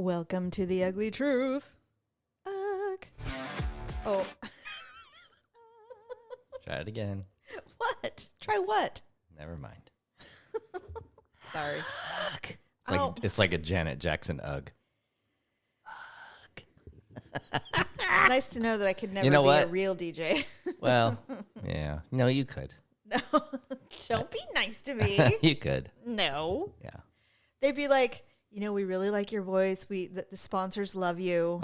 Welcome to the Ugly Truth. Ugh. Oh. Try it again. What? Try what? Never mind. Sorry. It's like a Janet Jackson ugh. It's nice to know that I could never be a real DJ. Well, yeah. No, you could. No. Don't be nice to me. You could. No. Yeah. They'd be like, we really like your voice. The sponsors love you.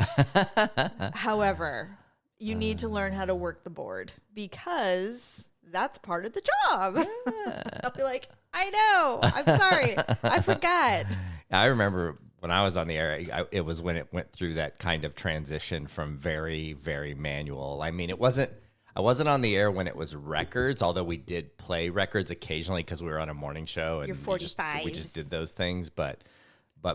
However, you need to learn how to work the board because that's part of the job. Yeah. I'll be like, I know. I'm sorry. I forgot. I remember when I was on the air, it was when it went through that kind of transition from very, very manual. I mean, I wasn't on the air when it was records, although we did play records occasionally because we were on a morning show and Your 45s. we just did those things. But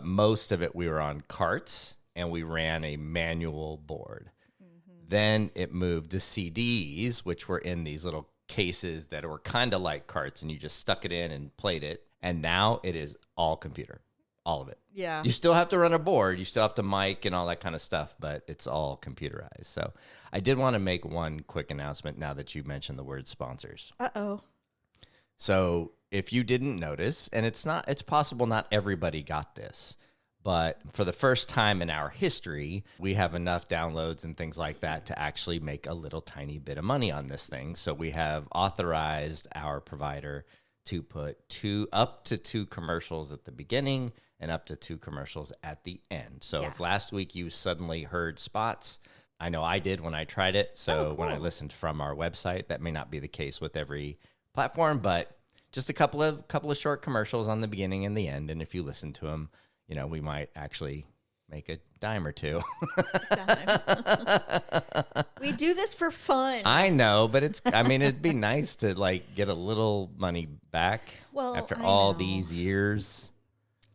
most of it, we were on carts and we ran a manual board. Mm-hmm. Then it moved to CDs, which were in these little cases that were kind of like carts, and you just stuck it in and played it. And now it is all computer, all of it. Yeah. You still have to run a board. You still have to mic and all that kind of stuff, but it's all computerized. So I did want to make one quick announcement now that you mentioned the word sponsors. Uh-oh. So if you didn't notice, and it's possible not everybody got this, but for the first time in our history, we have enough downloads and things like that to actually make a little tiny bit of money on this thing. So we have authorized our provider to put up to two commercials at the beginning and up to two commercials at the end. So if last week you suddenly heard spots, I know I did when I tried it. So when I listened from our website, that may not be the case with every platform, but just a couple of short commercials on the beginning and the end. And if you listen to them, we might actually make a dime or two. We do this for fun. I know, but it'd be nice to get a little money back after all these years.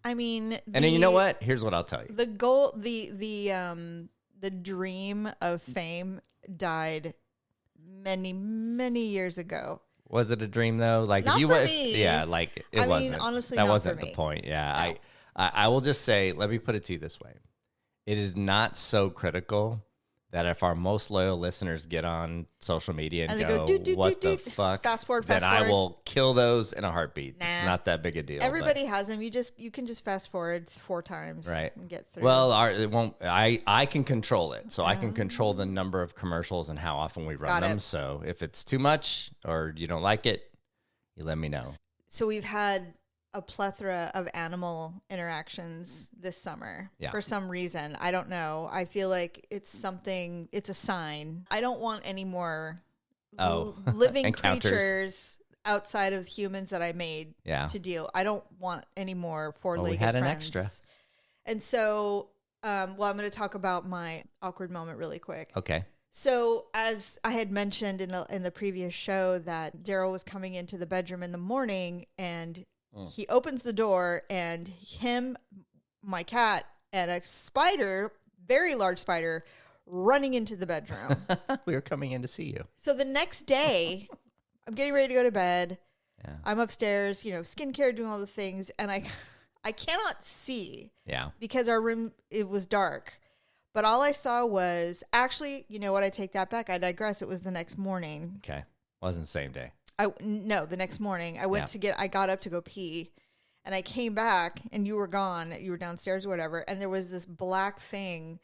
And then you know what? Here's what I'll tell you. The goal, the dream of fame died many years ago. Was it a dream though? Not for me. Yeah, it wasn't. Honestly, that not wasn't for the me. point. Yeah, No. I will just say, let me put it to you this way: it is not so critical that if our most loyal listeners get on social media and go, "What the fuck?" Fast forward. Then I will kill those in a heartbeat. Nah. It's not that big a deal. Everybody has them. You can just fast forward 4 times, right, and get through. Well, it won't. I can control it, so I can control the number of commercials and how often we run them. So if it's too much or you don't like it, you let me know. So we've had a plethora of animal interactions this summer. Yeah. For some reason. I don't know. I feel like it's a sign. I don't want any more living creatures outside of humans that I made to deal. I don't want any more four-legged friends. We had an extra. And so, I'm going to talk about my awkward moment really quick. Okay. So as I had mentioned in the previous show that Daryl was coming into the bedroom in the morning and he opens the door and him, my cat, and a spider, very large spider, running into the bedroom. We were coming in to see you. So the next day, I'm getting ready to go to bed. Yeah. I'm upstairs, skincare, doing all the things, and I cannot see. Yeah. Because our room, it was dark. But all I saw was, actually, you know what? I take that back. I digress. It was the next morning. Okay. Wasn't the same day. No, the next morning. I got up to go pee, and I came back, and you were gone. You were downstairs or whatever, and there was this black thing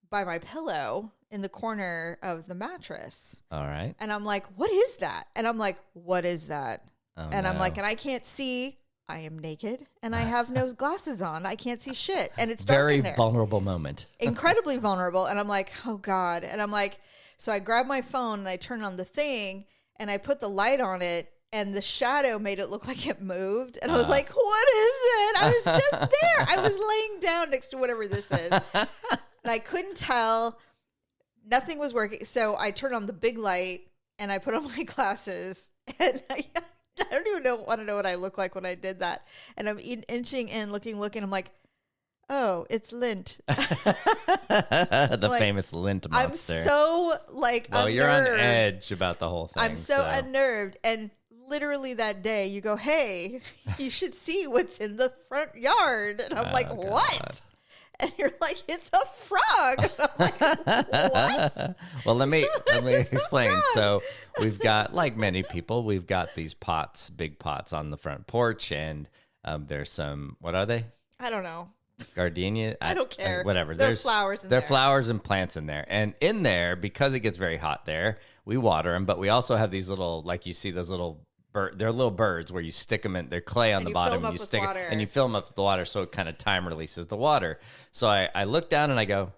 by my pillow in the corner of the mattress. All right. And I'm like, what is that? And I'm like, what is that? Oh, and I'm like, and I can't see. I am naked, and I have no glasses on. I can't see shit, and it's dark in there. Very vulnerable moment. Incredibly vulnerable, and I'm like, oh God. And I'm like, so I grabbed my phone, and I turned on the thing, and I put the light on it, and the shadow made it look like it moved. And I was like, what is it? I was just there. I was laying down next to whatever this is. And I couldn't tell. Nothing was working. So I turned on the big light, and I put on my glasses, and I don't even want to know what I look like when I did that. And I'm inching in, looking. I'm like, oh, it's lint. The famous lint monster. I'm so unnerved. You're on edge about the whole thing. I'm so unnerved. And literally that day you go, hey, you should see what's in the front yard. And I'm like, what? And you're like, it's a frog. And I'm like, what? Well, let me explain. So we've got, like many people, we've got these pots, big pots on the front porch, and there's some, what are they? I don't know. Gardenia? I don't care. Whatever. There's flowers in there. there. There are flowers and plants in there. And in there, because it gets very hot there, we water them, but we also have these little, like you see those little they're little birds where you stick them in, they're clay on the bottom, and you stick it, and you fill them up with the water, so it kind of time releases the water. So I look down and I go,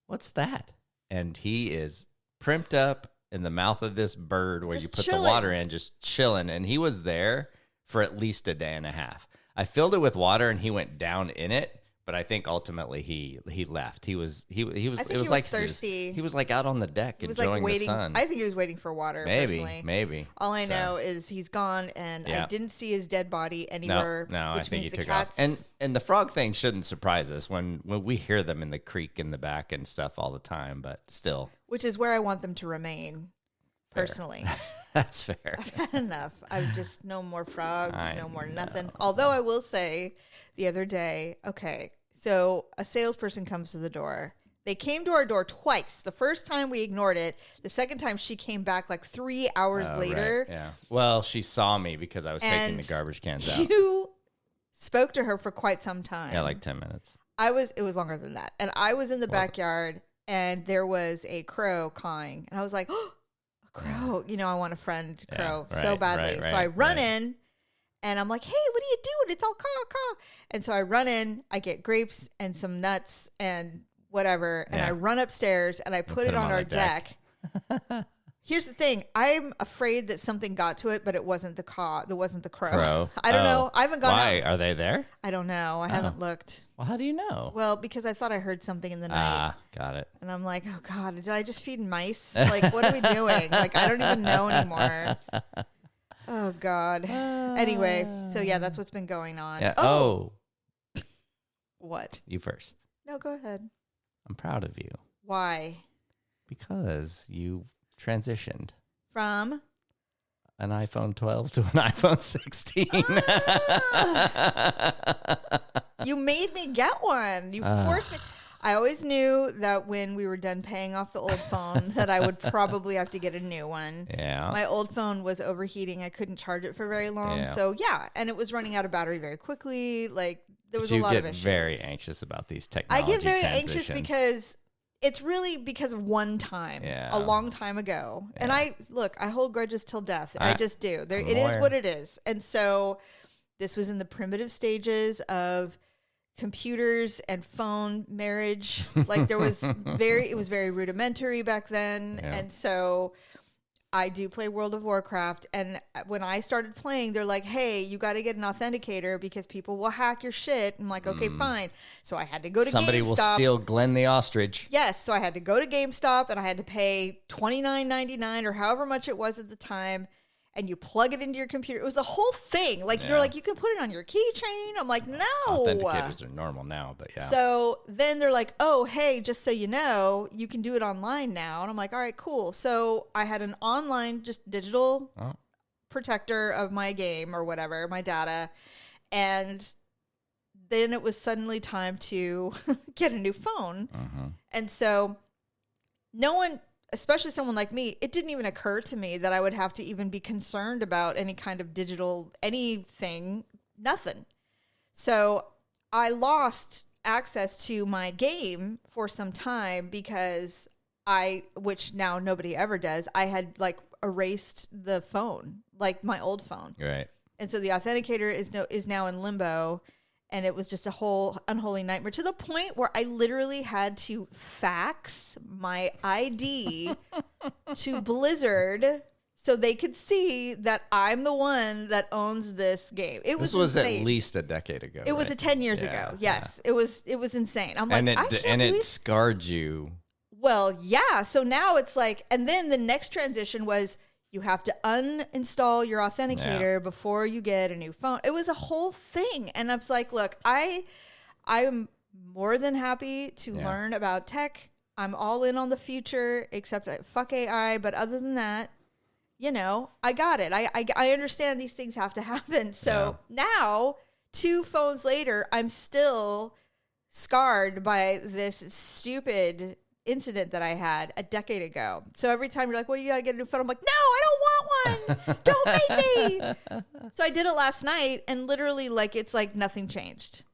what's that? And he is primped up in the mouth of this bird where Just you put chilling. the water in, just chilling. And he was there for at least a day and a half. I filled it with water and he went down in it. But I think ultimately he left. He was I think it was like thirsty. He was like out on the deck He was enjoying like waiting. the sun. I think he was waiting for water. Personally. Maybe. All I know is he's gone, and I didn't see his dead body anywhere. No, which I think means he the took off. cats, And the frog thing shouldn't surprise us when we hear them in the creek in the back and stuff all the time. But still, which is where I want them to remain. Fair. Personally, that's fair. I've had enough. I've just no more frogs, no more know. nothing. Although I will say, the other day, okay. So a salesperson comes to the door. They came to our door twice. The first time we ignored it. The second time she came back like 3 hours later. Right. Yeah. Well, she saw me because I was taking the garbage cans out. You spoke to her for quite some time. Yeah, like 10 minutes. It was longer than that. And I was in the backyard and there was a crow cawing. And I was like, oh, a crow. You know, I want a friend crow so badly. So I run in. And I'm like, hey, what are you doing? It's all caw. And so I run in, I get grapes and some nuts and whatever. And I run upstairs and I put it on our deck. Here's the thing. I'm afraid that something got to it, but it wasn't the caw. It wasn't the crow. I don't know. I haven't gone Why? out. Are they there? I don't know. I haven't looked. Well, how do you know? Well, because I thought I heard something in the night. Ah, got it. And I'm like, oh, God, did I just feed mice? Like, what are we doing? Like, I don't even know anymore. Oh, God. Anyway, so yeah, that's what's been going on. Yeah. Oh. What? You first. No, go ahead. I'm proud of you. Why? Because you transitioned From? an iPhone 12 to an iPhone 16. You made me get one. You forced me. I always knew that when we were done paying off the old phone that I would probably have to get a new one. Yeah. My old phone was overheating. I couldn't charge it for very long. Yeah. So, yeah. And it was running out of battery very quickly. Like, there was a you lot of get issues. very anxious about these I technology get very transitions. anxious because it's really because of one time, a long time ago. Yeah. And I hold grudges till death. I just do. It is aware. what it is. And so this was in the primitive stages of computers and phone marriage. Like it was very rudimentary back then. Yeah. And so I do play World of Warcraft. And when I started playing, they're like, hey, you got to get an authenticator because people will hack your shit. I'm like, okay, fine. So I had to go to Somebody GameStop. will steal Glenn the ostrich. Yes. So I had to go to GameStop and I had to pay $29.99 or however much it was at the time. And you plug it into your computer. It was a whole thing. Like, they're like, you can put it on your keychain. I'm like, no. Authenticators are normal now, but yeah. So then they're like, oh, hey, just so you know, you can do it online now. And I'm like, all right, cool. So I had an online, just digital protector of my game or whatever, my data. And then it was suddenly time to get a new phone. And so no one, especially someone like me, it didn't even occur to me that I would have to even be concerned about any kind of digital anything, nothing. So I lost access to my game for some time because which now nobody ever does, I had like erased the phone, like my old phone. Right. And so the authenticator is now in limbo. And it was just a whole unholy nightmare to the point where I literally had to fax my ID to Blizzard so they could see that I'm the one that owns this game. This was insane. at least a decade ago. It was 10 years ago. Yes, it was insane. I'm like, it scarred you. Well, yeah. So now it's like, and then the next transition was, you have to uninstall your authenticator before you get a new phone. It was a whole thing. And I was like, look, I am more than happy to learn about tech. I'm all in on the future, except fuck AI. But other than that, you know, I got it. I understand these things have to happen. So now, 2 phones later, I'm still scarred by this stupid incident that I had a decade ago. So every time you're like, well, you gotta get a new phone, I'm like, no, I don't want one. Don't make me. So I did it last night, and literally, like, it's like nothing changed.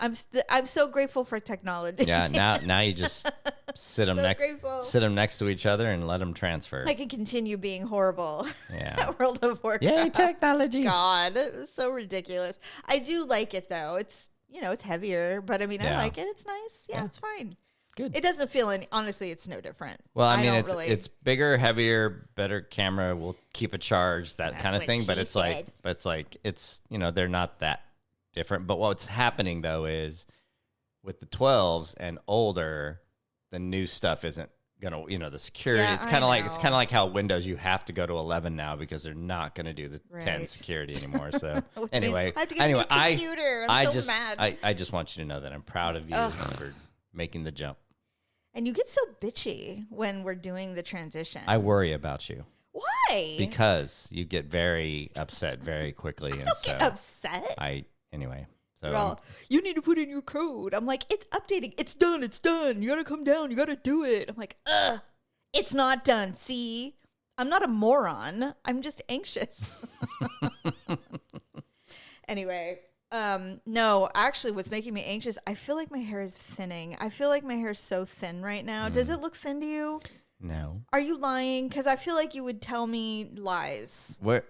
I'm so grateful for technology. Yeah, now you just sit them next to each other and let them transfer. I can continue being horrible. Yeah. At World of Warcraft. Yay, technology. God, it was so ridiculous. I do like it though. It's, you know, it's heavier, but I mean, I like it. It's nice. Yeah, it's fine. Good. It doesn't feel honestly, it's no different. Well, I mean, it's bigger, heavier, better camera, will keep a charge, that kind of thing. But it's like, you know, they're not that different. But what's happening though is with the 12s and older, the new stuff isn't gonna, you know, the security. Yeah, it's kind of like how Windows, you have to go to 11 now because they're not going to do the 10 security anymore. So anyway, I have to get a new computer. I'm so mad. I just want you to know that I'm proud of you for making the jump. And you get so bitchy when we're doing the transition. I worry about you. Why? Because you get very upset very quickly. I don't get upset. Anyway. So you need to put in your code. I'm like, it's updating. It's done. It's done. You got to come down. You got to do it. I'm like, it's not done. See, I'm not a moron. I'm just anxious. Anyway. No, actually what's making me anxious, I feel like my hair is thinning. I feel like my hair is so thin right now. Does it look thin to you? No. Are you lying? Because I feel like you would tell me lies. Where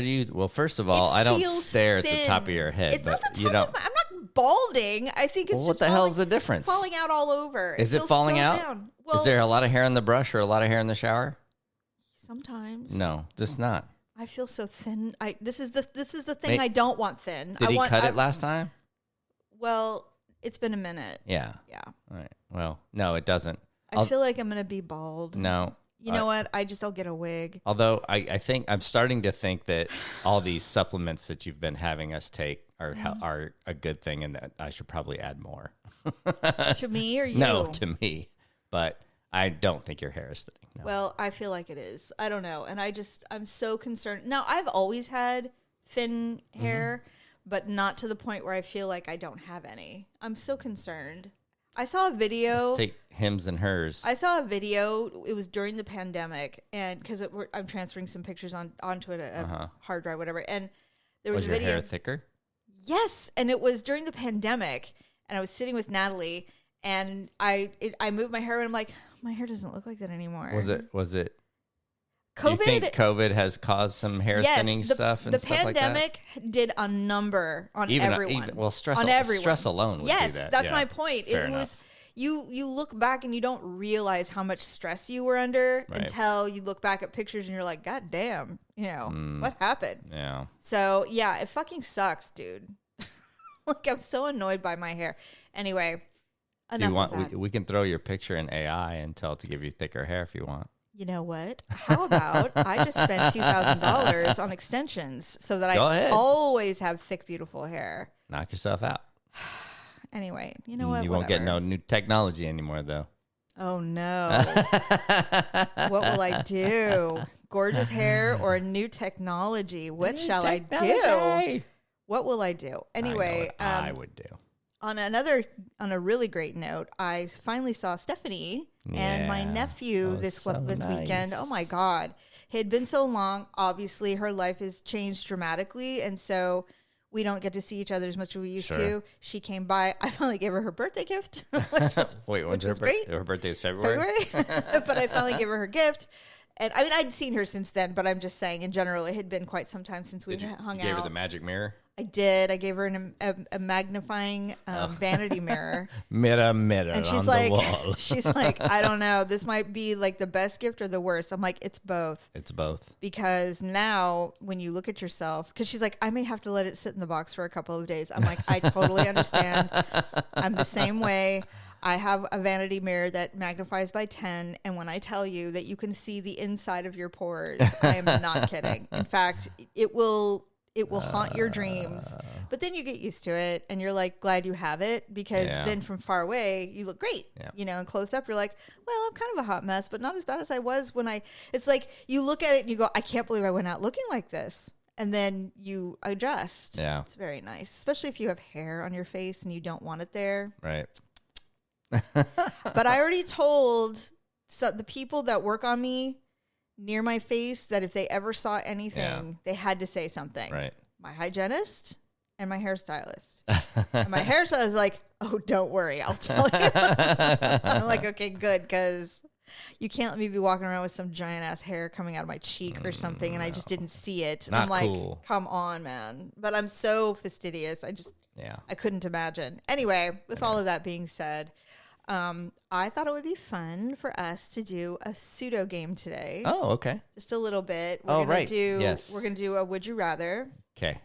do you, well, first of all, I don't stare at the top of your head. It's not the top of my, I'm not balding. I think it's just what the hell is the difference? Falling out all over. Is it falling out? Down. Well, is there a lot of hair in the brush or a lot of hair in the shower? Sometimes. No, this is not. I feel so thin. This is the thing I don't want thin. Did he cut it last time? Well, it's been a minute. Yeah. Yeah. All right. Well, no, it doesn't. I feel like I'm gonna be bald. No. You know what? I'll get a wig. Although I think I'm starting to think that all these supplements that you've been having us take are a good thing, and that I should probably add more. To me or you? No, to me. But I don't think your hair is thinning. No. Well, I feel like it is. I don't know. And I'm so concerned. Now, I've always had thin hair, but not to the point where I feel like I don't have any. I'm so concerned. I saw a video. Let's take hims and hers. I saw a video. It was during the pandemic, and because I'm transferring some pictures onto a hard drive, whatever. And there was a video. Was your hair thicker? Yes, and it was during the pandemic, and I was sitting with Natalie, and I moved my hair, and I'm like, my hair doesn't look like that anymore. Was it? COVID? You think COVID has caused some hair thinning stuff and stuff like that? The pandemic did a number on everyone. Well, stress alone would do that. That's my point. It was you look back and you don't realize how much stress you were under until you look back at pictures and you're like, God damn, what happened? Yeah. So yeah, it fucking sucks, dude. Like, I'm so annoyed by my hair. Anyway, we can throw your picture in AI and tell it to give you thicker hair if you want. You know what? How about I just spend $2,000 on extensions so that I always have thick, beautiful hair? Knock yourself out. Anyway, you know what? You won't get no new technology anymore, though. Oh, no. What will I do? Gorgeous hair or new technology? What shall I do? What will I do? Anyway, I would do. On a really great note, I finally saw Stephanie and my nephew this weekend. Oh my God. It had been so long. Obviously, her life has changed dramatically. And so we don't get to see each other as much as we used to. She came by. I finally gave her birthday gift. Wait, when's her birthday? Her birthday is February? But I finally gave her gift. And I mean, I'd seen her since then, but I'm just saying in general, it had been quite some time since we hung out. You gave her the magic mirror? I did. I gave her a magnifying vanity mirror. Mirror and she's on like, the wall. She's like, I don't know. This might be like the best gift or the worst. I'm like, it's both. It's both. Because now when you look at yourself, because she's like, I may have to let it sit in the box for a couple of days. I'm like, I totally understand. I'm the same way. I have a vanity mirror that magnifies by 10. And when I tell you that you can see the inside of your pores, I am not kidding. In fact, it will haunt your dreams, but then you get used to it and you're like glad you have it because then from far away you look great, and close up you're like, well, I'm kind of a hot mess, but not as bad as I was when it's like you look at it and you go, I can't believe I went out looking like this. and then you adjust. Yeah. It's very nice, especially if you have hair on your face and you don't want it there. Right. But I already told the people that work on me near my face that if they ever saw anything, they had to say something. Right. My hygienist and my hairstylist. And my hairstylist is like, oh, don't worry, I'll tell you. I'm like, okay, good, because you can't let me be walking around with some giant ass hair coming out of my cheek or something, and I just didn't see it. And Not I'm like, cool. come on, man. But I'm so fastidious. I couldn't imagine. Anyway, with all of that being said, I thought it would be fun for us to do a pseudo game today. Oh, okay. Just a little bit. We're gonna do a Would You Rather. Okay.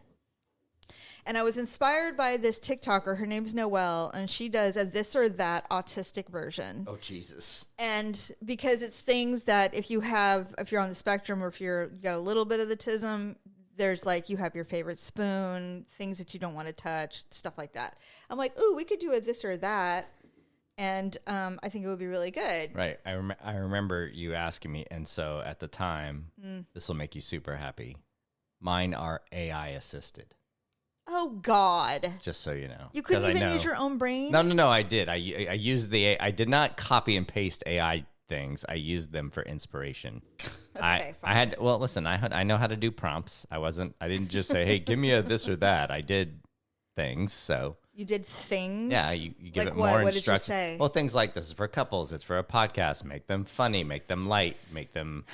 And I was inspired by this TikToker. Her name's Noelle, and she does a this or that autistic version. Oh, Jesus. And because it's things that if you're on the spectrum, or if you got a little bit of autism, there's like, you have your favorite spoon, things that you don't want to touch, stuff like that. I'm like, ooh, we could do a this or that. And I think it would be really good. Right. I remember you asking me, and so at the time, this will make you super happy. Mine are AI assisted. Oh, God. Just so you know. You couldn't even use your own brain? No, I did. I used I did not copy and paste AI things. I used them for inspiration. Okay, I had, well, listen, I know how to do prompts. I didn't just say, hey, give me a this or that. I did things, so. You did things? Yeah, you give like it more what? What instructions. did you say? Well, things like this is for couples. It's for a podcast. Make them funny. Make them light. Make them,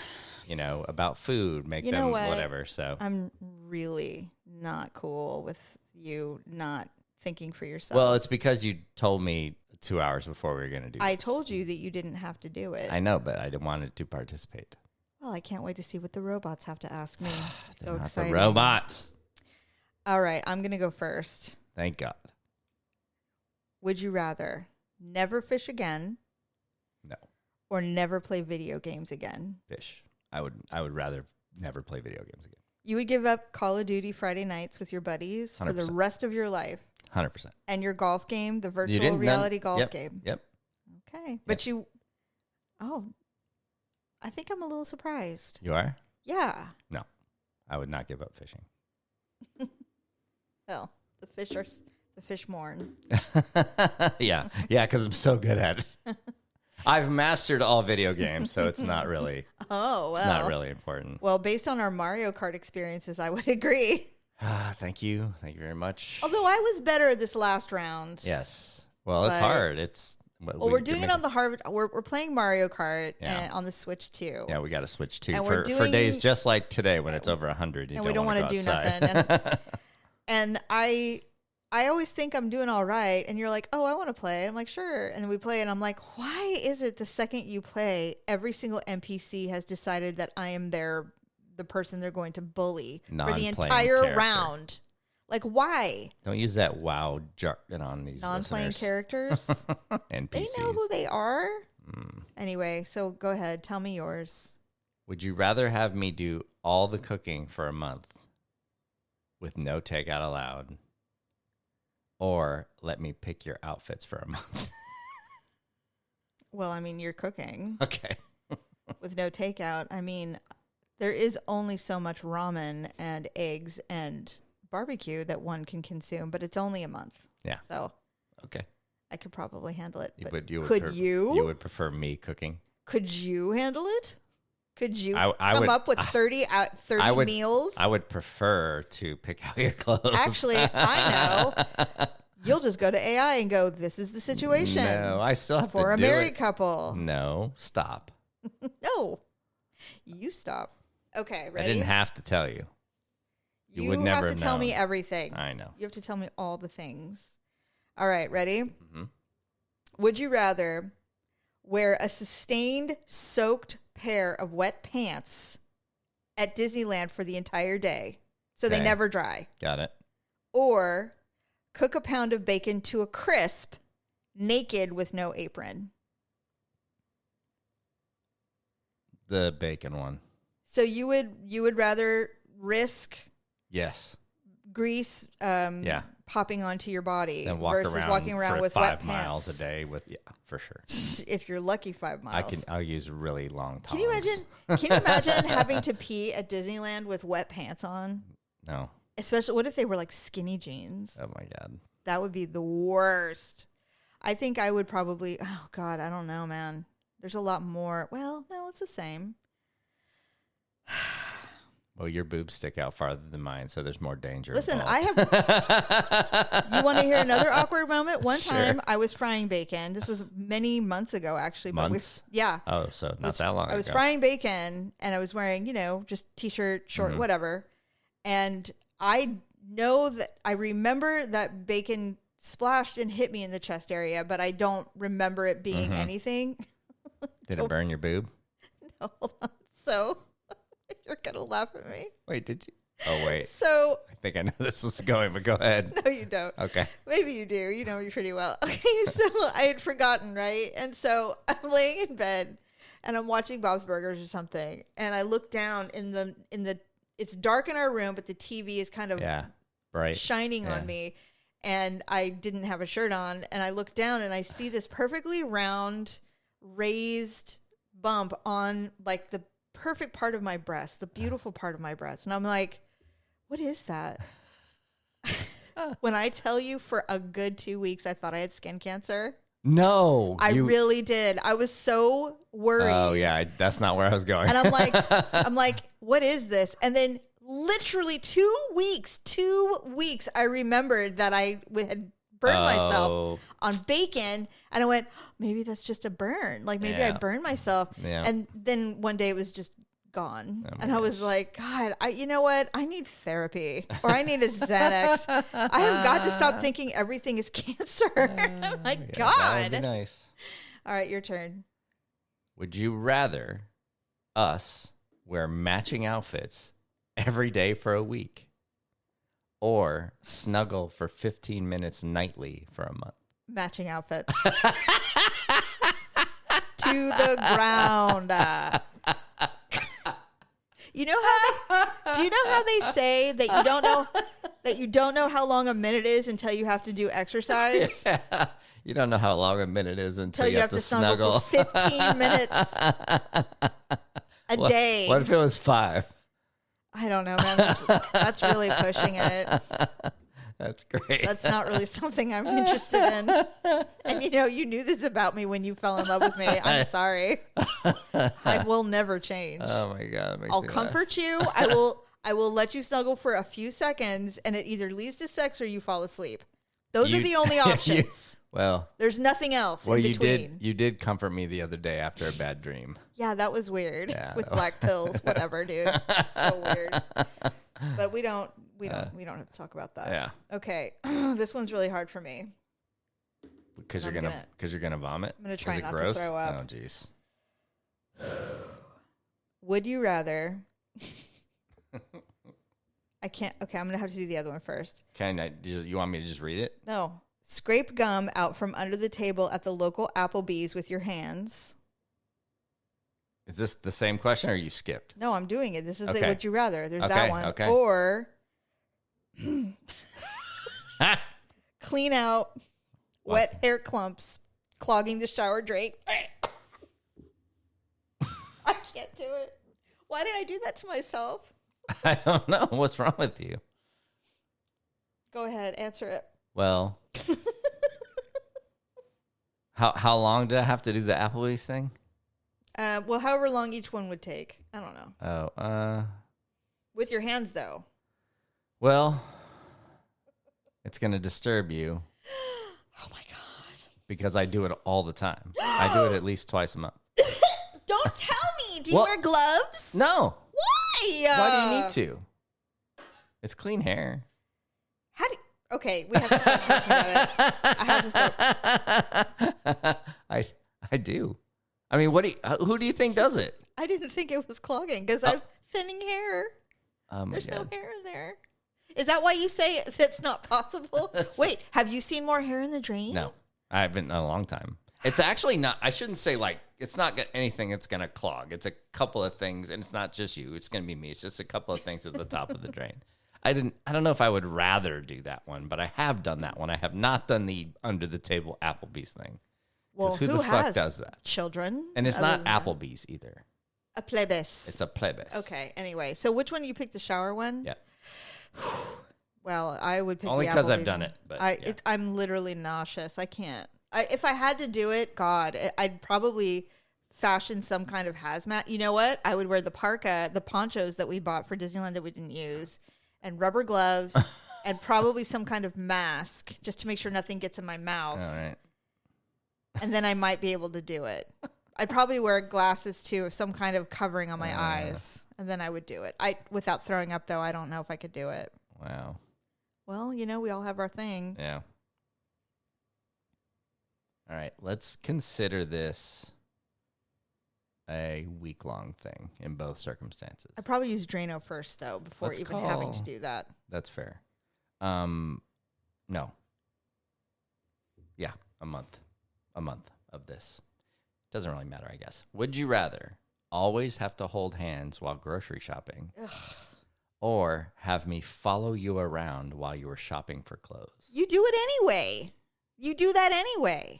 about food. Make them whatever. So I'm really not cool with you not thinking for yourself. Well, it's because you told me 2 hours before we were going to do I this. told you that you didn't have to do it. I know, but I didn't want it to participate. Well, I can't wait to see what the robots have to ask me. So Not exciting. the robots. All right, I'm going to go first. Thank God. Would you rather never fish again? No. Or never play video games again? Fish. I would rather never play video games again. You would give up Call of Duty Friday nights with your buddies 100%. for the rest of your life. 100%. And your golf game, the virtual reality golf game. Yep. Okay. But I think I'm a little surprised. You are? Yeah. No. I would not give up fishing. Well, the fish mourn. Yeah, because I'm so good at it. I've mastered all video games, so it's not really. Oh, well. It's not really important. Well, based on our Mario Kart experiences, I would agree. Thank you very much. Although I was better this last round. Yes. Well, it's hard. We're doing it on the hard. We're playing Mario Kart and on the Switch too. Yeah, we got to switch too And for days just like today when it's over 100. And we don't want to do nothing. And I always think I'm doing all right, and you're like, oh, I want to play. I'm like, sure. And then we play, and I'm like, why is it the second you play, every single NPC has decided that I am the person they're going to bully for the entire round? Like, why? Don't use that WoW jargon on these non-playing listeners. characters. NPCs. They know who they are. Anyway, so go ahead. Tell me yours. Would you rather have me do all the cooking for a month with no takeout allowed, or let me pick your outfits for a month? Well, I mean, you're cooking. Okay. With no takeout. I mean, there is only so much ramen and eggs and barbecue that one can consume, but it's only a month. Yeah. So, okay. I could probably handle it. But You you would prefer me cooking? Could you handle it? Could you I come would, up with 30 meals? I would prefer to pick out your clothes. Actually, I know. You'll just go to AI and go, this is the situation. No, I still have to do it. For a married couple. No, stop. No. You stop. Okay, ready? I didn't have to tell you. You would never have to tell known. me everything. I know. You have to tell me all the things. All right, ready? Mm-hmm. Would you rather wear a sustained soaked pair of wet pants at Disneyland for the entire day so they never dry? Got it. Or cook a pound of bacon to a crisp naked with no apron? The bacon one. So you would rather risk grease popping onto your body and versus walking around for with 5 wet miles pants. a day with for sure. If you're lucky, 5 miles. I'll use really long tongs. Can you imagine having to pee at Disneyland with wet pants on? No. Especially, what if they were like skinny jeans? Oh my God. That would be the worst. I think I would probably, oh God, I don't know, man. There's a lot more. Well, no, it's the same. Well, your boobs stick out farther than mine, so there's more danger. Listen, involved. You want to hear another awkward moment? One Sure. time I was frying bacon. This was many months ago, actually. Months? Yeah. Oh, so not that long ago. I was frying bacon and I was wearing, just t-shirt, short, Mm-hmm. whatever. And I know that I remember that bacon splashed and hit me in the chest area, but I don't remember it being anything. Did it burn your boob? No, hold on. So you're going to laugh at me. Wait, did you? Oh, wait. So I think I know this was going, but go ahead. no, you don't. Okay. Maybe you do. You know me pretty well. Okay, so I had forgotten, right? And so I'm laying in bed and I'm watching Bob's Burgers or something. And I look down in the it's dark in our room, but the TV is kind of Bright. shining Yeah. on me. And I didn't have a shirt on. And I look down and I see this perfectly round, raised bump on like the perfect part of my breast, the beautiful part of my breast. And I'm like, what is that? When I tell you for a good 2 weeks, I thought I had skin cancer. No. I really did. I was so worried. Oh, yeah. That's not where I was going. And I'm like, what is this? And then literally 2 weeks, I remembered that I had burned myself on bacon. And I went, maybe that's just a burn. Like maybe I burned myself. Yeah. And then one day it was just gone. Oh And I was like, God, you know what? I need therapy or I need a Xanax. I have got to stop thinking everything is cancer. Oh my That God. would be nice. All right, your turn. Would you rather us wear matching outfits every day for a week or snuggle for 15 minutes nightly for a month? Matching outfits. To the ground. Do you know how they say that you don't know how long a minute is until you have to do exercise? Yeah. You don't know how long a minute is until Until you have to snuggle for 15 minutes a day. What if it was 5? I don't know, man. That's really pushing it. That's great. That's not really something I'm interested in. And you knew this about me when you fell in love with me. I'm sorry. I will never change. Oh my God. It makes I'll me laugh. comfort you. I will let you snuggle for a few seconds and it either leads to sex or you fall asleep. Those are the only options. There's nothing else in between. You did comfort me the other day after a bad dream. Yeah, that was weird. Yeah, with black pills, whatever, dude. So weird. But we don't have to talk about that. Yeah. Okay. This one's really hard for me. Because you're gonna vomit. I'm gonna try Is it not gross? to throw up. Oh jeez. Would you rather? I can't. Okay, I'm gonna have to do the other one first. You want me to just read it? No. Scrape gum out from under the table at the local Applebee's with your hands. Is this the same question or you skipped? No, I'm doing it. This is the Okay. would you rather. There's Okay, that one. okay. Or clean out wet hair clumps clogging the shower drain. I can't do it. Why did I do that to myself? I don't know. What's wrong with you? Go ahead, answer it. Well, how long did I have to do the Applebee's thing? Well, however long each one would take. I don't know. Oh, With your hands, though. well, it's going to disturb you Oh, my God. because I do it all the time. I do it at least twice a month. Don't tell me. Do you Well- wear gloves? No. Why? Why do you need to? It's clean hair. How do? Okay, we have to stop talking about it. I have to stop. I do. I mean, who do you think does it? I didn't think it was clogging because I'm thinning hair. Oh my There's no God. hair in there. Is that why you say that's not possible? Wait, have you seen more hair in the drain? No, I haven't in a long time. It's actually not. I shouldn't say it's not anything that's gonna clog. It's a couple of things, and it's not just you. It's gonna be me. It's just a couple of things at the top of the drain. I don't know if I would rather do that one, but I have done that one. I have not done the under the table Applebee's thing. Well, Who the fuck does that? Children. And it's other not than that? Applebee's either. A plebis. It's a plebis. Okay. Anyway, so which one you picked? The shower one. Yeah. Well, I would pick Only the because I've Applebee's done one. it. But I'm literally nauseous. I can't. If I had to do it, God, I'd probably fashion some kind of hazmat. You know what? I would wear the parka, the ponchos that we bought for Disneyland that we didn't use, and rubber gloves, and probably some kind of mask just to make sure nothing gets in my mouth. All right. And then I might be able to do it. I'd probably wear glasses too, of some kind of covering on my eyes, and then I would do it. Without throwing up though, I don't know if I could do it. Wow. Well, we all have our thing. Yeah. All right. Let's consider this a week-long thing in both circumstances. I'd probably use Drano first though, before having to do that. That's fair. No. Yeah, a month of this. Doesn't really matter, I guess. Would you rather always have to hold hands while grocery shopping? Ugh. Or have me follow you around while you were shopping for clothes? You do it anyway. You do that anyway.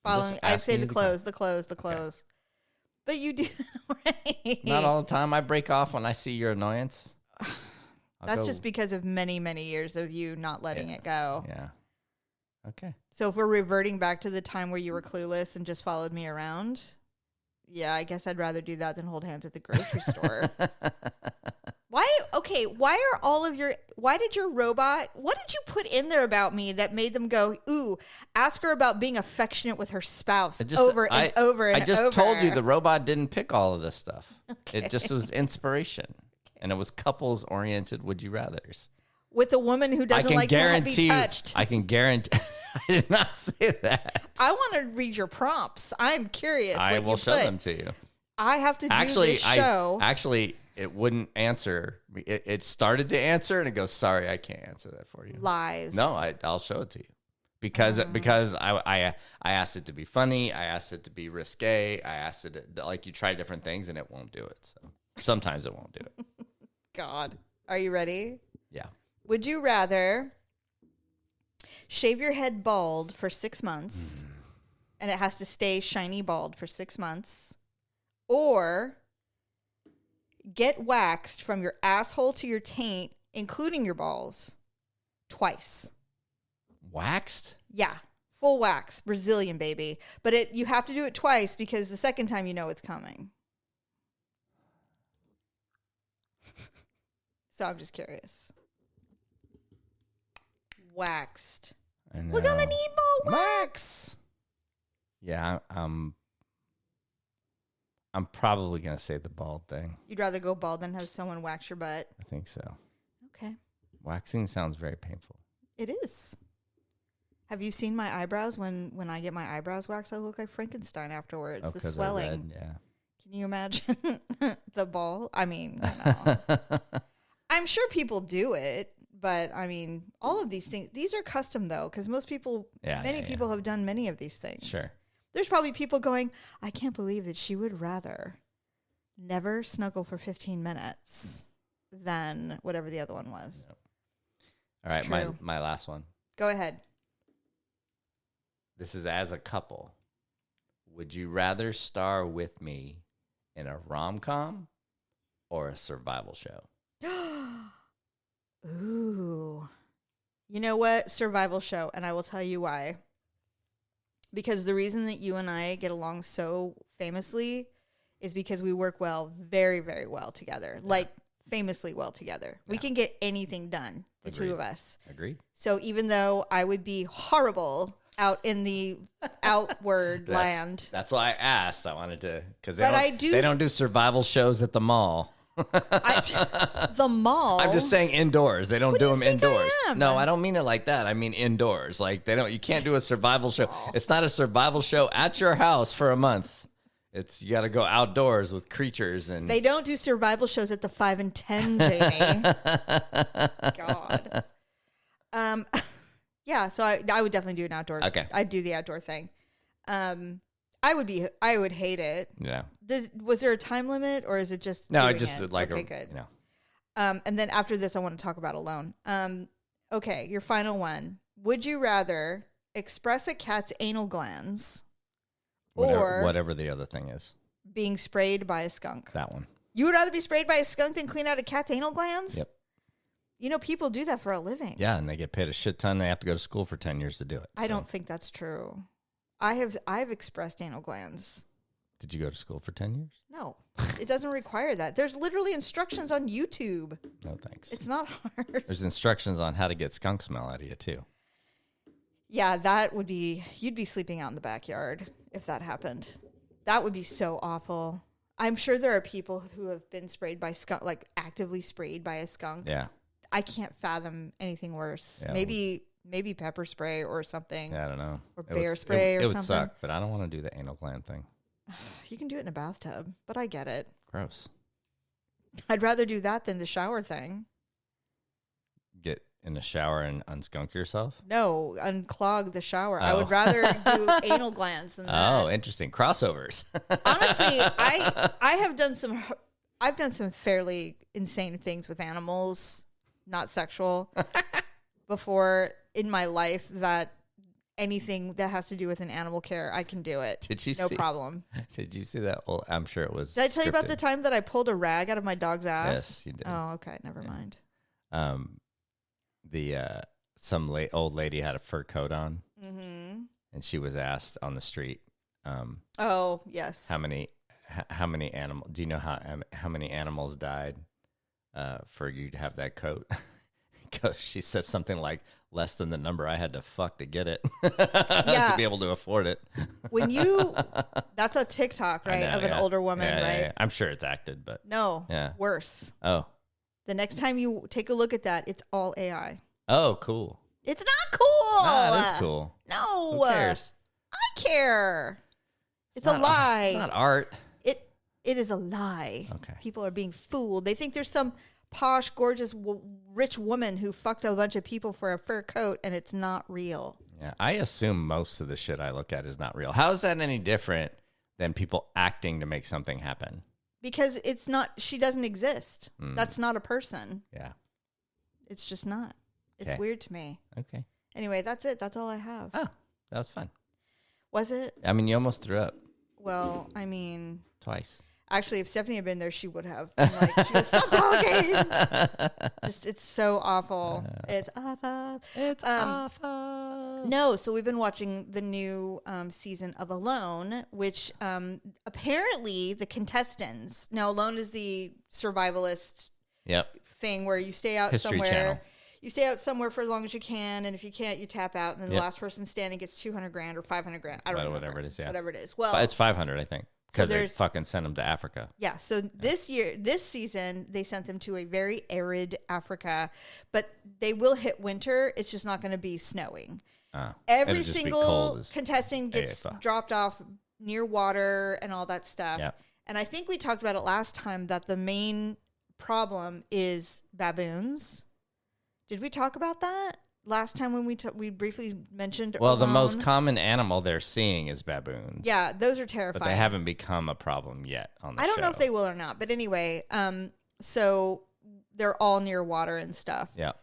Following, I'd say the clothes. Okay. But you do that already. Not all the time. I break off when I see your annoyance. That's just because of many, many years of you not letting it go. Yeah. Okay. So if we're reverting back to the time where you were clueless and just followed me around, yeah, I guess I'd rather do that than hold hands at the grocery store. Why did your robot, what did you put in there about me that made them go, ooh, ask her about being affectionate with her spouse over and over. I just told you the robot didn't pick all of this stuff. Okay. It just was inspiration. Okay. And it was couples oriented would you rathers. With a woman who doesn't like to be touched. I can guarantee. I did not say that. I want to read your prompts. I'm curious. I will show them to you. I have to do this show. Actually, it wouldn't answer. It started to answer, and it goes, sorry, I can't answer that for you. Lies. No, I'll show it to you. Because I asked it to be funny. I asked it to be risque. I asked it to, like, you try different things, and it won't do it. So sometimes it won't do it. God. Are you ready? Yeah. Would you rather shave your head bald for 6 months and it has to stay shiny bald for 6 months, or get waxed from your asshole to your taint, including your balls, twice? Waxed? Yeah. Full wax. Brazilian, baby. But you have to do it twice because the second time you know it's coming. So I'm just curious. Waxed. We're gonna need more wax. Yeah, I'm probably gonna say the bald thing. You'd rather go bald than have someone wax your butt? I think so. Okay. Waxing sounds very painful. It is. Have you seen my eyebrows? When I get my eyebrows waxed, I look like Frankenstein afterwards. The swelling. Yeah. Can you imagine the ball? I mean, no. I'm sure people do it. But I mean, all of these things, these are custom though, because many people have done many of these things. Sure. There's probably people going, I can't believe that she would rather never snuggle for 15 minutes than whatever the other one was. Yep. All right, my last one. Go ahead. This is as a couple. Would you rather star with me in a rom-com or a survival show? Ooh. You know what? Survival show, and I will tell you why. Because the reason that you and I get along so famously is because we work very, very well together. Yeah. Like, famously well together. Yeah. We can get anything done, the two of us. Agreed. So even though I would be horrible out in the outward land. That's why I asked. I wanted to, because they don't do survival shows at the mall. The mall. I'm just saying indoors. They don't do them indoors. No, I don't mean it like that. I mean indoors. Like you can't do a survival show. It's not a survival show at your house for a month. You got to go outdoors with creatures and they don't do survival shows at the 5 and 10, Jamie. God. Yeah, so I would definitely do an outdoor. Okay. I'd do the outdoor thing. I would hate it. Yeah. Was there a time limit or is it just no? It just like okay, good. And then after this, I want to talk about alone. Okay, your final one. Would you rather express a cat's anal glands or whatever the other thing is being sprayed by a skunk? That one. You would rather be sprayed by a skunk than clean out a cat's anal glands? Yep. You know, people do that for a living. Yeah, and they get paid a shit ton. They have to go to school for 10 years to do it. I don't think that's true. I've expressed anal glands. Did you go to school for 10 years? No, it doesn't require that. There's literally instructions on YouTube. No, thanks. It's not hard. There's instructions on how to get skunk smell out of you, too. Yeah, that would be, you'd be sleeping out in the backyard if that happened. That would be so awful. I'm sure there are people who have been sprayed by skunk, like actively sprayed by a skunk. Yeah. I can't fathom anything worse. Yeah, Maybe pepper spray or something. Yeah, I don't know. Or bear spray or something. It would suck, but I don't want to do the anal gland thing. You can do it in a bathtub, but I get it. Gross. I'd rather do that than the shower thing. Get in the shower and unskunk yourself? No, unclog the shower. Oh. I would rather do anal glands than that. Oh, interesting. Crossovers. Honestly, I've done some fairly insane things with animals, not sexual, before in my life that anything that has to do with an animal care, I can do it. Did you no see, problem. Did you see that? Well, I'm sure it was. Did I tell you about scripted. the time that I pulled a rag out of my dog's ass? Yes, you did. Oh, okay. Never mind. Some old lady had a fur coat on, Mm-hmm. and she was asked on the street, Oh, yes. how many animals? Do you know how many animals died for you to have that coat? Because she said something like less than the number I had to fuck to get it to be able to afford it. That's a TikTok, right? Know, of an older woman, right? Yeah. I'm sure it's acted, but No, yeah. worse. Oh, The next time you take a look at that, it's all AI. oh, cool. It's not cool. Nah, that's cool. No. Who cares? I care. It's a lie. It's not art. It is a lie. Okay. People are being fooled. They think there's some posh, gorgeous, rich woman who fucked a bunch of people for a fur coat, and it's not real. Yeah, I assume most of the shit I look at is not real. How is that any different than people acting to make something happen? Because it's not, she doesn't exist. That's not a person. Yeah. It's just not. It's Okay. weird to me. Okay. Anyway, that's it. That's all I have. Oh, that was fun. Was it? I mean, you almost threw up Well, I mean, twice. actually, if Stephanie had been there, she would have been like, she would stop talking. Just, it's so awful. It's awful. It's awful. No, so we've been watching the new season of Alone, which apparently the contestants, now Alone is the survivalist Yep. thing where you stay out History somewhere. Channel. You stay out somewhere for as long as you can, and if you can't, you tap out, and then the Yep. last person standing gets 200 grand or 500 grand. I don't know. Whatever it is, yeah. Whatever it is. Well, But it's 500, I think, because they there's- fucking sent them to Africa. yeah. So this season, they sent them to a very arid Africa, but they will hit winter. It's just not going to be snowing. Every It'll just be single cold as contestant gets AFL. dropped off near water and all that stuff. Yep. And I think we talked about it last time that the main problem is baboons. Did we talk about that last time when we briefly mentioned? Well, the most Alone? common animal they're seeing is baboons. Yeah, those are terrifying. But they haven't become a problem yet on the show. I don't know if they will or not, but anyway, so they're all near water and stuff. Yeah.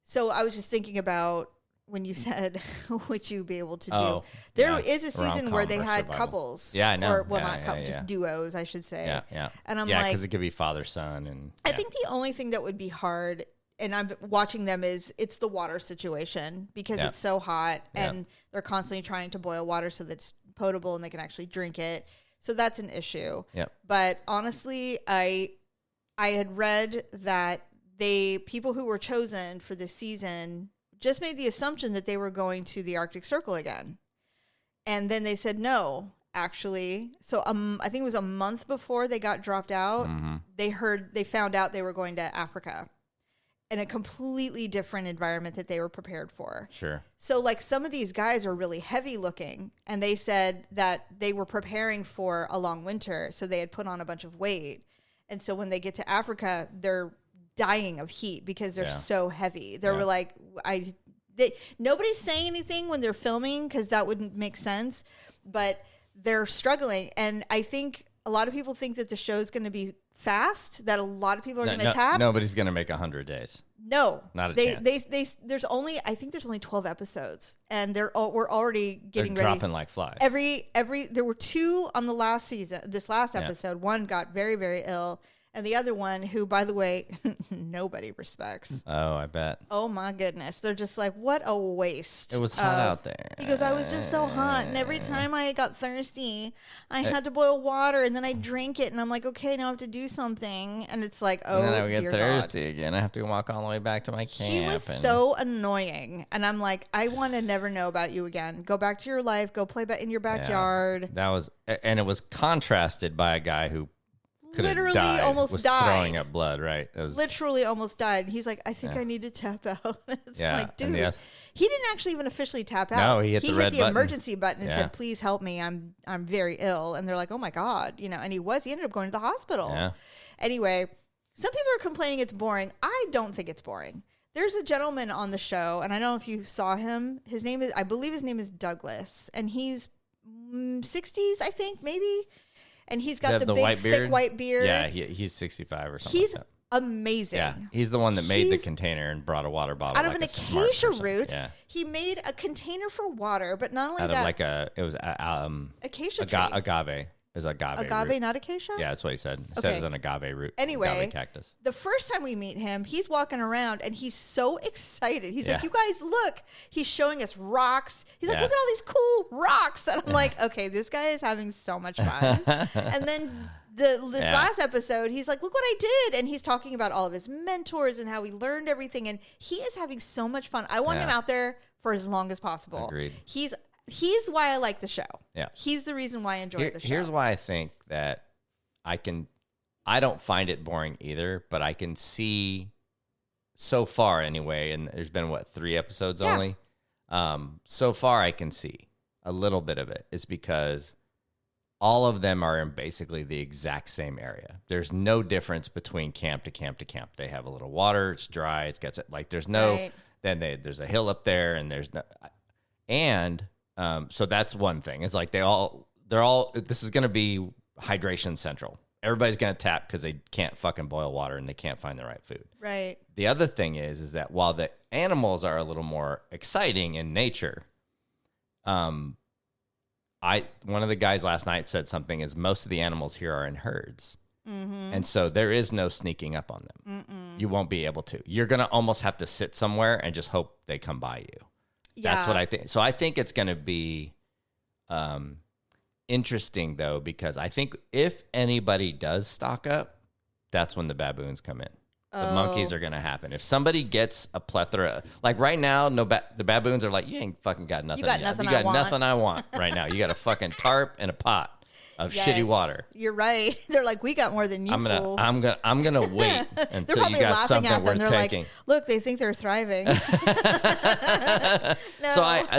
So I was just thinking about when you said, would you be able to do? Oh, There yeah. is a season where Rom-com they or had survival. couples. Yeah, I know. Or, well, Yeah, not yeah, couples, yeah. just duos, I should say. Yeah. And I'm yeah, like, because it could be father, son, and I think the only thing that would be hard, and I'm watching them, is it's the water situation because Yeah. it's so hot Yeah. and they're constantly trying to boil water so that it's potable and they can actually drink it. So that's an issue. Yep. But honestly, I had read that people who were chosen for this season just made the assumption that they were going to the Arctic Circle again. And then they said no, actually. So I think it was a month before they got dropped out. Mm-hmm. They found out they were going to Africa in a completely different environment that they were prepared for. Sure. So like some of these guys are really heavy looking, and they said that they were preparing for a long winter. So they had put on a bunch of weight. And so when they get to Africa, they're dying of heat because they're Yeah. so heavy. They Yeah. were like, nobody's saying anything when they're filming because that wouldn't make sense, but they're struggling. And I think a lot of people think that the show's going to be fast, that a lot of people are going to tap. Nobody's going to make 100 days. No, Not a chance. chance. There's only 12 episodes, and we're already getting They're ready. dropping like flies. There were 2 on the last season. This last episode, one got very, very ill, And the other one, who, by the way, nobody respects. Oh, I bet. Oh, my goodness. They're just like, what a waste. It was hot out there. He goes, I was just so hot. And every time I got thirsty, I had to boil water. And then I drink it. And I'm like, okay, now I have to do something. And it's like, oh, and then I would get dear thirsty God. again. I have to walk all the way back to my camp. He was so annoying. And I'm like, I want to never know about you again. Go back to your life. Go play in your backyard. That was, and it was contrasted by a guy who literally died, almost was died. throwing up blood, right? It was, literally almost died. He's like, I think I need to tap out. It's like, dude, he didn't actually even officially tap out. No, he hit the red button. Emergency button and said, please help me. I'm very ill. And they're like, oh my God, and he ended up going to the hospital. Yeah. Anyway, some people are complaining it's boring. I don't think it's boring. There's a gentleman on the show, and I don't know if you saw him. I believe his name is Douglas, and he's 60s, I think, maybe. And he's got the big, thick white beard. Yeah, he's 65 or something. He's like that. amazing. Yeah, he's the one that made the container and brought a water bottle out of an acacia root. Yeah. He made a container for water, but not only out that, of it was acacia tree. agave. It was agave root. Not acacia. Yeah, that's what he said. He Okay. said it's an agave root. Anyway, agave cactus. The first time we meet him, he's walking around and he's so excited. He's like, "You guys, look!" He's showing us rocks. He's like, "Look at all these cool rocks!" And I'm like, "Okay, this guy is having so much fun." And then this last episode, he's like, "Look what I did!" And he's talking about all of his mentors and how he learned everything. And he is having so much fun. I want him out there for as long as possible. Agreed. He's why I like the show. Yeah. He's the reason why I enjoy the show. Here's why I think that I don't find it boring either, but I can see so far anyway, and there's been 3 episodes only. So far I can see a little bit of it is because all of them are in basically the exact same area. There's no difference between camp to camp to camp. They have a little water, it's dry, it's got like there's no there's a hill up there and there's no so that's one thing. It's like they're all. This is going to be hydration central. Everybody's going to tap because they can't fucking boil water and they can't find the right food. Right. The other thing is that while the animals are a little more exciting in nature, one of the guys last night said something is most of the animals here are in herds. Mm-hmm. And so there is no sneaking up on them. Mm-mm. You won't be able to. You're going to almost have to sit somewhere and just hope they come by you. Yeah. That's what I think. So I think it's going to be interesting, though, because I think if anybody does stock up, that's when the baboons come in. The monkeys are going to happen. If somebody gets a plethora, like right now, the baboons are like, you ain't fucking got nothing. You got nothing I want right now. You got a fucking tarp and a pot of shitty water. You're right. They're like, we got more than you. I'm gonna wait until you got something worth taking. Like, look, they think they're thriving. No.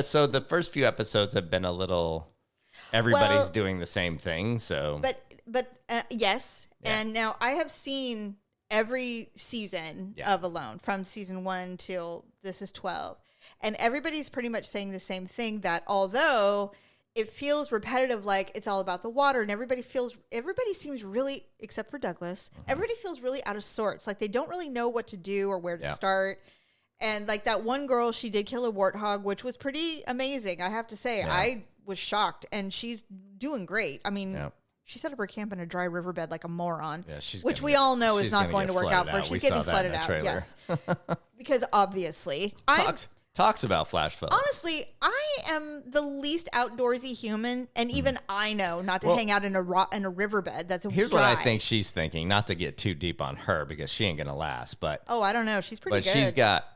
So the first few episodes have been a little. Everybody's doing the same thing. So, but yes, and now I have seen every season of Alone from season 1 till this is 12, and everybody's pretty much saying the same thing. That although it feels repetitive, like it's all about the water, and everybody seems really, except for Douglas, everybody feels really out of sorts. Like they don't really know what to do or where to start. And like that one girl, she did kill a warthog, which was pretty amazing. I have to say, I was shocked, and she's doing great. I mean, she set up her camp in a dry riverbed like a moron, which we all know is not going to work out for her. She's getting flooded out. Yes, because obviously talks about flash flood. Honestly, I am the least outdoorsy human, and even I know not to hang out in a riverbed that's here's dry. what I think she's thinking. Not to get too deep on her because she ain't gonna last. But I don't know. She's pretty good.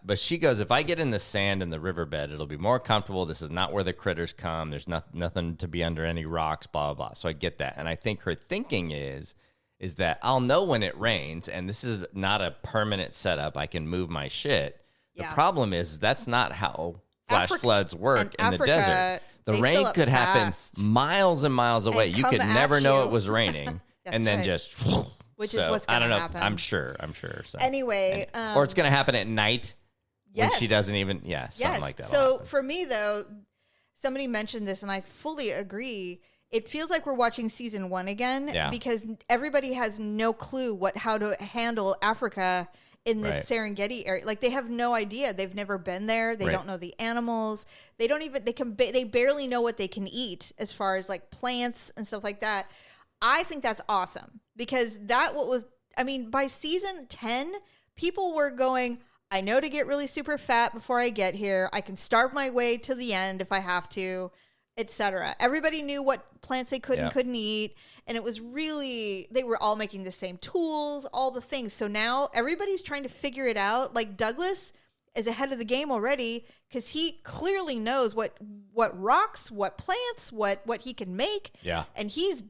But she goes, if I get in the sand in the riverbed, it'll be more comfortable. This is not where the critters come. There's nothing to be under any rocks. Blah blah blah. So I get that, and I think her thinking is that I'll know when it rains, and this is not a permanent setup. I can move my shit. The problem is that's not how flash floods work in the desert. The rain could happen miles and miles away. You could never know it was raining, and then just which is what's going to happen. I'm sure. So anyway, or it's going to happen at night when she doesn't even something like that. So for me though, somebody mentioned this, and I fully agree. It feels like we're watching season 1 again because everybody has no clue how to handle Africa in the Serengeti area. Like they have no idea. They've never been there. They don't know the animals. They barely know what they can eat as far as like plants and stuff like that. I think that's awesome because I mean, by season 10, people were going, I know to get really super fat before I get here. I can starve my way to the end if I have to, etc. Everybody knew what plants they could and couldn't eat. And it was really, they were all making the same tools, all the things. So now everybody's trying to figure it out. Like Douglas is ahead of the game already because he clearly knows what rocks, what plants, what he can make. Yeah. And he's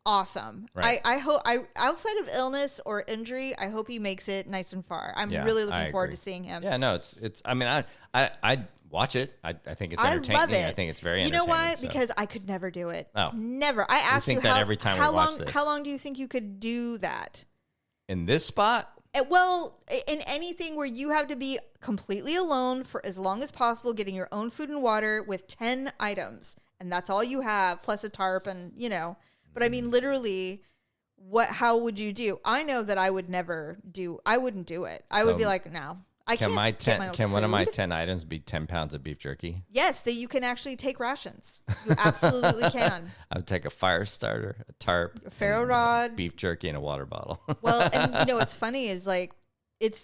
awesome. Right. I hope outside of illness or injury, I hope he makes it nice and far. I'm really looking forward to seeing him. Yeah, no, it's I mean, I watch it. I think it's entertaining. I love it. I think it's very entertaining. You know why? So. Because I could never do it. Oh. Never. I asked you that every time we watch this. How long do you think you could do that? In this spot? Well, in anything where you have to be completely alone for as long as possible, getting your own food and water with 10 items, and that's all you have, plus a tarp and, But I mean, literally, how would you do? I know that I would never do. I wouldn't do it. I would be like, no, I can't. Can one of my 10 items be 10 pounds of beef jerky? Yes, that you can actually take rations. You absolutely can. I would take a fire starter, a tarp, a ferro rod, beef jerky, and a water bottle. Well, and what's funny is like,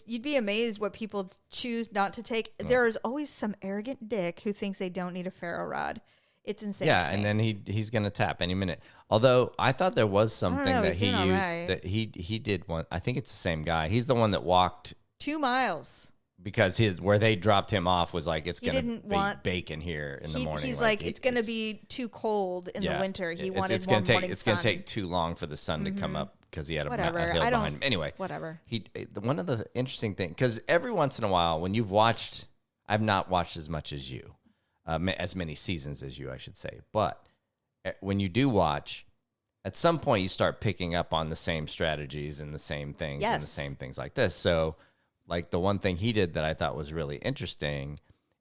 you'd be amazed what people choose not to take. There is always some arrogant dick who thinks they don't need a ferro rod. It's insane. Yeah, and then he's gonna tap any minute. Although I thought there was something that he used that he did one. I think it's the same guy. He's the one that walked 2 miles because where they dropped him off was like it's he gonna didn't be want bacon here in the morning. He's like it's gonna be too cold in the winter. He wanted it's more gonna take morning it's sun. gonna take too long for the sun to come up because he had a hill I behind him. Anyway, whatever. One of the interesting things because every once in a while when you've watched, I've not watched as much as you. As many seasons as you, I should say. But when you do watch, at some point you start picking up on the same strategies and the same things and the same things like this. So, like the one thing he did that I thought was really interesting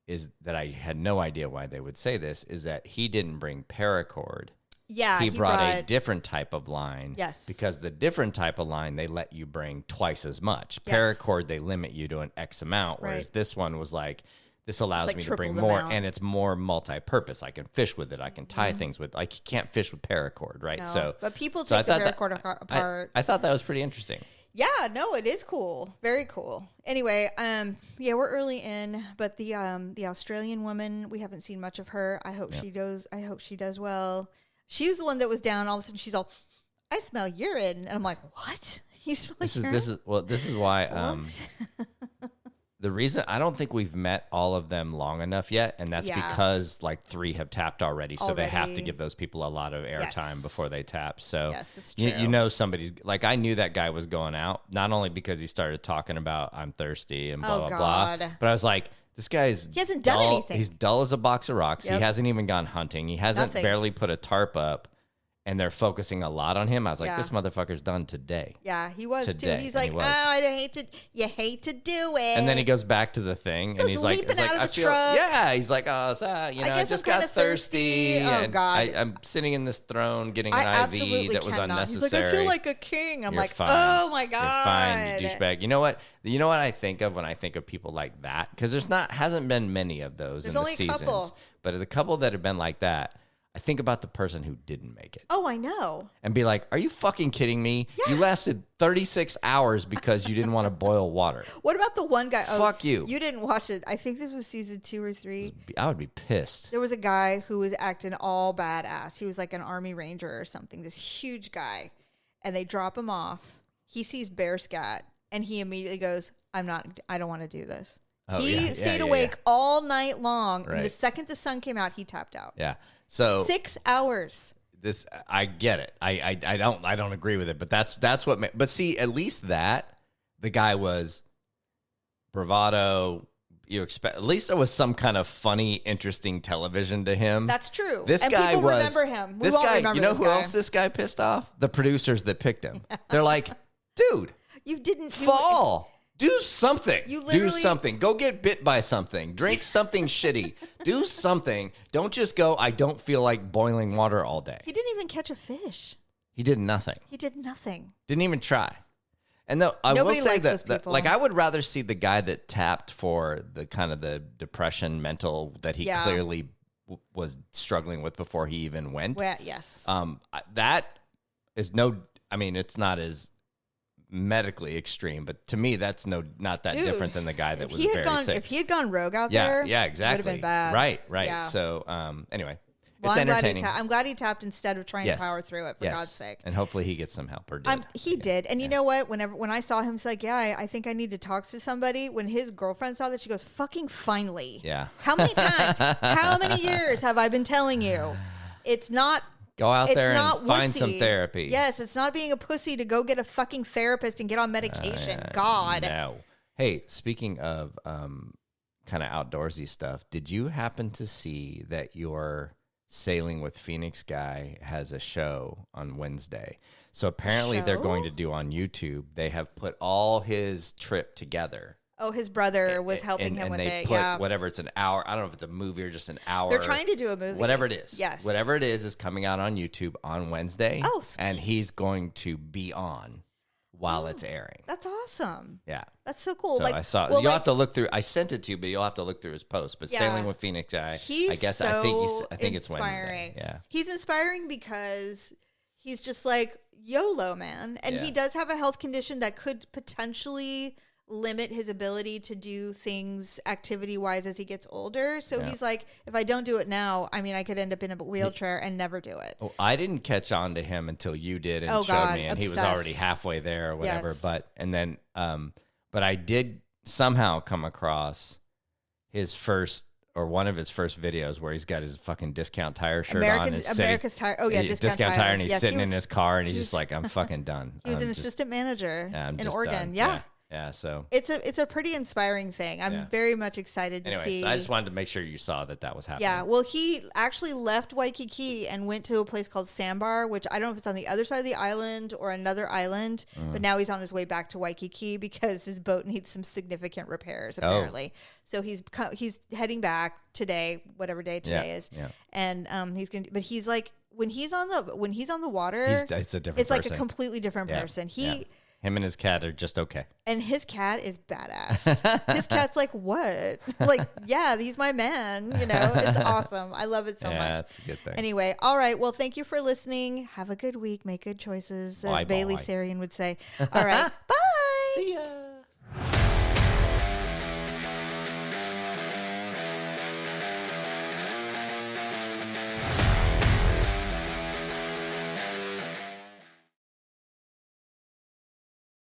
is that I had no idea why they would say this, is that he didn't bring paracord. Yeah, he brought a different type of line. Yes. Because the different type of line, they let you bring twice as much. Yes. Paracord, they limit you to an X amount, whereas this one was like, this allows me to bring more, and it's more multi-purpose. I can fish with it. I can tie things with. Like you can't fish with paracord, right? No, but people take the paracord apart. I thought that was pretty interesting. Yeah, no, it is cool. Very cool. Anyway, we're early in, but the Australian woman, we haven't seen much of her. I hope she does. I hope she does well. She was the one that was down. All of a sudden, she's all, "I smell urine," and I'm like, "What? You smell urine?" This is why. The reason I don't think we've met all of them long enough yet, and that's because like 3 have tapped already, so they have to give those people a lot of airtime before they tap. So yes, it's true. You know somebody's like, I knew that guy was going out, not only because he started talking about I'm thirsty and blah blah, but I was like, this guy's he hasn't done anything. He's dull as a box of rocks. He hasn't even gone hunting. He hasn't barely put a tarp up. And they're focusing a lot on him. I was like, this motherfucker's done today. Yeah, he was too. He's like, you hate to do it. And then he goes back to the thing, and he's like, leaping out of the truck. Yeah, he's like, I just got thirsty. Oh God, I'm sitting in this throne getting an IV that was unnecessary. He's like, I feel like a king. I'm You're like, fine. oh my God, you're fine, you douchebag. You know what? You know what I think of when I think of people like that? Because hasn't been many of those in the seasons. Couple. But the couple that have been like that, I think about the person who didn't make it. Oh, I know. And be like, are you fucking kidding me? Yeah. You lasted 36 hours because you didn't want to boil water. What about the one guy? Fuck you. You didn't watch it. I think this was season 2 or 3. I would be pissed. There was a guy who was acting all badass. He was like an army ranger or something, this huge guy. And they drop him off. He sees bear scat and he immediately goes, I don't want to do this. He stayed awake all night long. Right. And the second the sun came out, he tapped out. Yeah. So 6 hours. This I get it. I don't agree with it, but that's what. But see, at least that the guy was bravado. You expect at least there was some kind of funny, interesting television to him. That's true. This and guy people was. Remember him. This guy. You know who else this guy pissed off? The producers that picked him. They're like, dude, you didn't fall. Do something. You literally... Do something. Go get bit by something. Drink something shitty. Do something. Don't just go, I don't feel like boiling water all day. He didn't even catch a fish. He did nothing. Didn't even try. And though I will say that like I would rather see the guy that tapped for the kind of the depression mental that he clearly was struggling with before he even went. Well, yes. That is no, I mean, it's not as medically extreme, but to me, that's not that different than the guy that was very sick. If he had gone rogue out there, yeah, exactly. Would have been bad. Right. Yeah. So, anyway. Well, It's entertaining. I'm glad he tapped instead of trying to power through it, for God's sake. And hopefully he gets some help or did. He did. And you know what? When I saw him, he's like, yeah, I think I need to talk to somebody. When his girlfriend saw that, she goes, fucking finally. Yeah. How many times? How many years have I been telling you? It's not. Go out there and find wussy. some therapy. Yes, it's not being a pussy to go get a fucking therapist and get on medication. God. No. Hey, speaking of kind of outdoorsy stuff, did you happen to see that your Sailing with Phoenix guy has a show on Wednesday? So apparently they're going to do on YouTube. They have put all his trip together. Oh, his brother was helping him with it. And they put whatever, it's an hour. I don't know if it's a movie or just an hour. They're trying to do a movie. Whatever it is. Yes. Whatever it is coming out on YouTube on Wednesday. Oh, sweet. And he's going to be on while it's airing. That's awesome. Yeah. That's so cool. So I saw. You'll have to look through. I sent it to you, but you'll have to look through his post. But Sailing with Phoenix guy, I guess so I think it's inspiring. Wednesday. Yeah, he's inspiring because he's just like YOLO, man, and he does have a health condition that could potentially limit his ability to do things activity wise as he gets older. So he's like, if I don't do it now, I mean, I could end up in a wheelchair and never do it. Oh, I didn't catch on to him until you did and showed me, and he was already halfway there or whatever. Yes. But I did somehow come across his first or one of his first videos where he's got his fucking Discount Tire shirt on. America's Tire. Oh yeah, Discount Tire. And he's sitting in his car and he's just like, I'm fucking done. He was an assistant manager in Oregon. Done. Yeah, so it's a pretty inspiring thing. I'm very much excited to see. So I just wanted to make sure you saw that was happening. Yeah, well, he actually left Waikiki and went to a place called Sandbar, which I don't know if it's on the other side of the island or another island, but now he's on his way back to Waikiki because his boat needs some significant repairs apparently. So he's heading back today, whatever day today is, and but he's like when he's on the water, it's a different. It's person. like a completely different person. Him and his cat are just okay. And his cat is badass. His cat's like, what? Like, yeah, he's my man. You know, it's awesome. I love it so much. Yeah, that's a good thing. Anyway, all right. Well, thank you for listening. Have a good week. Make good choices, as Bailey Sarian would say. All right. Bye. See ya.